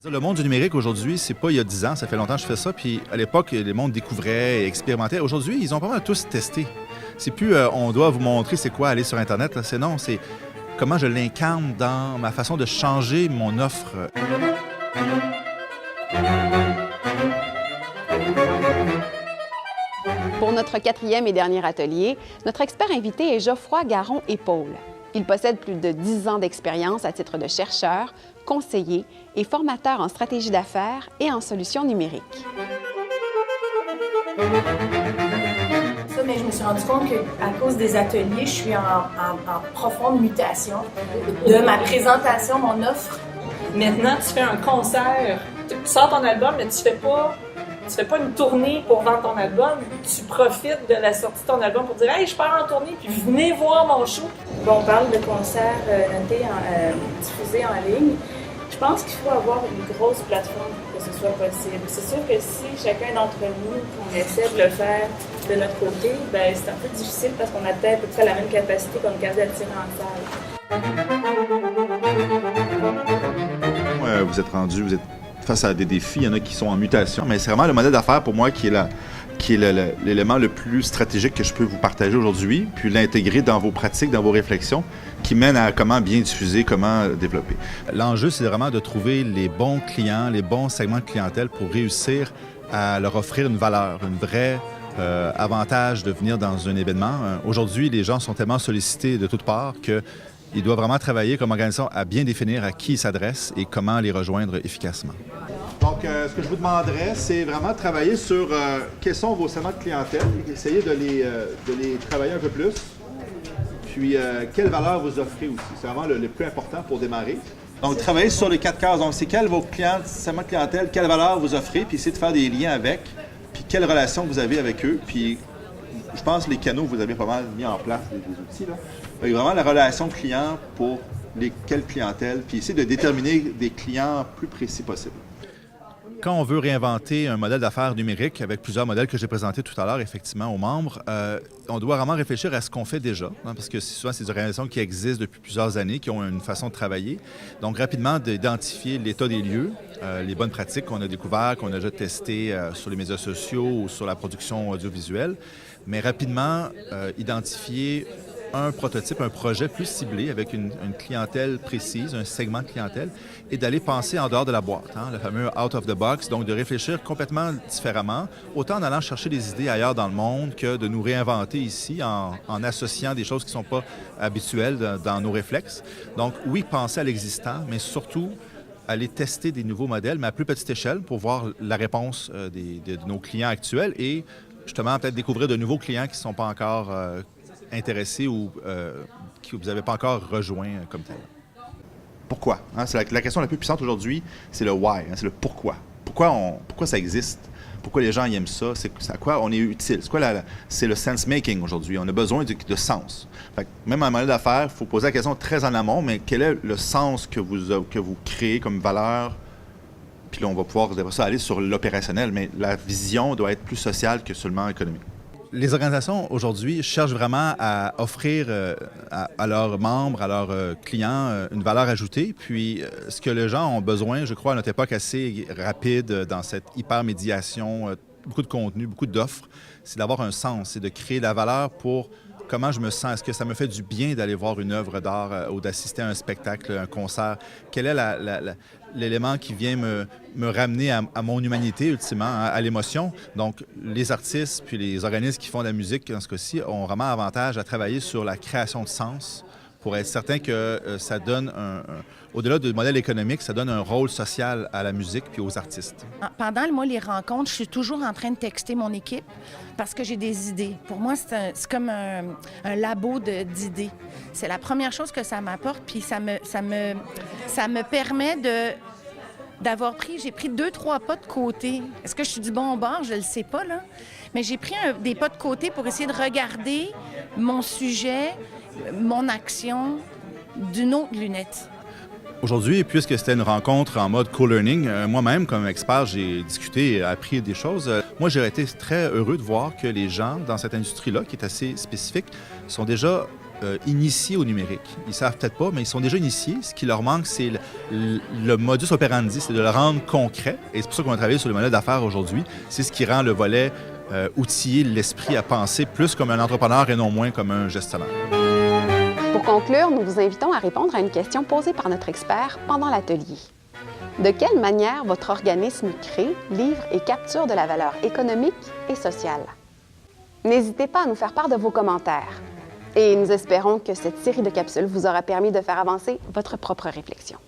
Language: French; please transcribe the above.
Le monde du numérique aujourd'hui, c'est pas il y a 10 ans, ça fait longtemps que je fais ça, puis à l'époque, le monde découvrait et expérimentait. Aujourd'hui, ils ont pas mal tous testé. C'est plus on doit vous montrer c'est quoi aller sur Internet, là. C'est non, c'est comment je l'incarne dans ma façon de changer mon offre. Pour notre 4e et dernier atelier, notre expert invité est Geoffroy Garon-Épaule. Il possède plus de 10 ans d'expérience à titre de chercheur, conseiller et formateur en stratégie d'affaires et en solutions numériques. Mais je me suis rendu compte qu'à cause des ateliers, je suis en profonde mutation de ma présentation, mon offre. Maintenant, tu fais un concert, tu sors ton album, mais tu fais pas une tournée pour vendre ton album. Tu profites de la sortie de ton album pour dire « Hey, je pars en tournée, puis venez voir mon show. » Bon, on parle de concerts notés, diffusés en ligne. Je pense qu'il faut avoir une grosse plateforme pour que ce soit possible. C'est sûr que si chacun d'entre nous, on essaie de le faire de notre côté, ben c'est un peu difficile parce qu'on a peut-être à peu près la même capacité comme case d'attirer en salle. Vous êtes face à des défis, il y en a qui sont en mutation, mais c'est vraiment le modèle d'affaires pour moi qui est l'élément le plus stratégique que je peux vous partager aujourd'hui, puis l'intégrer dans vos pratiques, dans vos réflexions, qui mènent à comment bien diffuser, comment développer. L'enjeu, c'est vraiment de trouver les bons clients, les bons segments de clientèle pour réussir à leur offrir une valeur, une vraie avantage de venir dans un événement. Aujourd'hui, les gens sont tellement sollicités de toutes parts qu'ils doivent vraiment travailler comme organisation à bien définir à qui ils s'adressent et comment les rejoindre efficacement. Donc, ce que je vous demanderais, c'est vraiment de travailler sur quels sont vos segments de clientèle, essayer de les travailler un peu plus, puis quelle valeur vous offrez aussi. C'est vraiment le plus important pour démarrer. Donc, travailler sur les 4 cases. Donc, c'est quels vos segments de clientèle, quelle valeur vous offrez, puis essayer de faire des liens avec, puis quelle relation vous avez avec eux, puis je pense que les canaux, vous avez pas mal mis en place, les outils, là. Il y a vraiment la relation client pour quelle clientèle, puis essayer de déterminer des clients plus précis possible. Quand on veut réinventer un modèle d'affaires numérique avec plusieurs modèles que j'ai présentés tout à l'heure, effectivement, aux membres, on doit vraiment réfléchir à ce qu'on fait déjà, hein, parce que souvent, c'est des organisations qui existent depuis plusieurs années, qui ont une façon de travailler. Donc, rapidement, d'identifier l'état des lieux, les bonnes pratiques qu'on a découvertes, qu'on a déjà testées sur les médias sociaux ou sur la production audiovisuelle, mais rapidement, identifier un prototype, un projet plus ciblé avec une clientèle précise, un segment de clientèle, et d'aller penser en dehors de la boîte, hein, le fameux out of the box, donc de réfléchir complètement différemment, autant en allant chercher des idées ailleurs dans le monde que de nous réinventer ici en associant des choses qui ne sont pas habituelles dans nos réflexes. Donc oui, penser à l'existant, mais surtout aller tester des nouveaux modèles, mais à plus petite échelle pour voir la réponse de nos clients actuels et justement peut-être découvrir de nouveaux clients qui ne sont pas encore intéressés ou que vous n'avez pas encore rejoint comme tel. Pourquoi? Hein? C'est la question la plus puissante aujourd'hui, c'est le why, hein? C'est le pourquoi. Pourquoi ça existe? Pourquoi les gens aiment ça? C'est à quoi on est utile? C'est le sense-making aujourd'hui. On a besoin de sens. Fait que même en modèle d'affaires, il faut poser la question très en amont, mais quel est le sens que vous créez comme valeur? Puis là, on va pouvoir après ça aller sur l'opérationnel, mais la vision doit être plus sociale que seulement économique. Les organisations aujourd'hui cherchent vraiment à offrir à leurs membres, à leurs clients, une valeur ajoutée. Puis ce que les gens ont besoin, je crois, à notre époque assez rapide dans cette hyper-médiation, beaucoup de contenu, beaucoup d'offres, c'est d'avoir un sens, c'est de créer de la valeur pour comment je me sens. Est-ce que ça me fait du bien d'aller voir une œuvre d'art ou d'assister à un spectacle, un concert? Quel est l'élément qui vient me ramener à mon humanité, ultimement, à l'émotion? Donc, les artistes puis les organismes qui font de la musique, dans ce cas-ci, ont vraiment avantage à travailler sur la création de sens pour être certain que ça donne au-delà du modèle économique, ça donne un rôle social à la musique puis aux artistes. Pendant les rencontres, je suis toujours en train de texter mon équipe parce que j'ai des idées. Pour moi, c'est comme un labo d'idées. C'est la première chose que ça m'apporte, puis ça me permet d'avoir j'ai pris 2-3 pas de côté. Est-ce que je suis du bon bord? Je ne le sais pas, là. Mais j'ai pris des pas de côté pour essayer de regarder mon sujet, mon action d'une autre lunette. Aujourd'hui, puisque c'était une rencontre en mode co-learning, moi-même, comme expert, j'ai discuté et appris des choses. Moi, j'ai été très heureux de voir que les gens dans cette industrie-là, qui est assez spécifique, sont déjà initiés au numérique. Ils ne savent peut-être pas, mais ils sont déjà initiés. Ce qui leur manque, c'est le modus operandi, c'est de le rendre concret. Et c'est pour ça qu'on va travailler sur le modèle d'affaires aujourd'hui. C'est ce qui rend le volet outiller l'esprit à penser plus comme un entrepreneur et non moins comme un gestionnaire. Pour conclure, nous vous invitons à répondre à une question posée par notre expert pendant l'atelier. De quelle manière votre organisme crée, livre et capture de la valeur économique et sociale? N'hésitez pas à nous faire part de vos commentaires. Et nous espérons que cette série de capsules vous aura permis de faire avancer votre propre réflexion.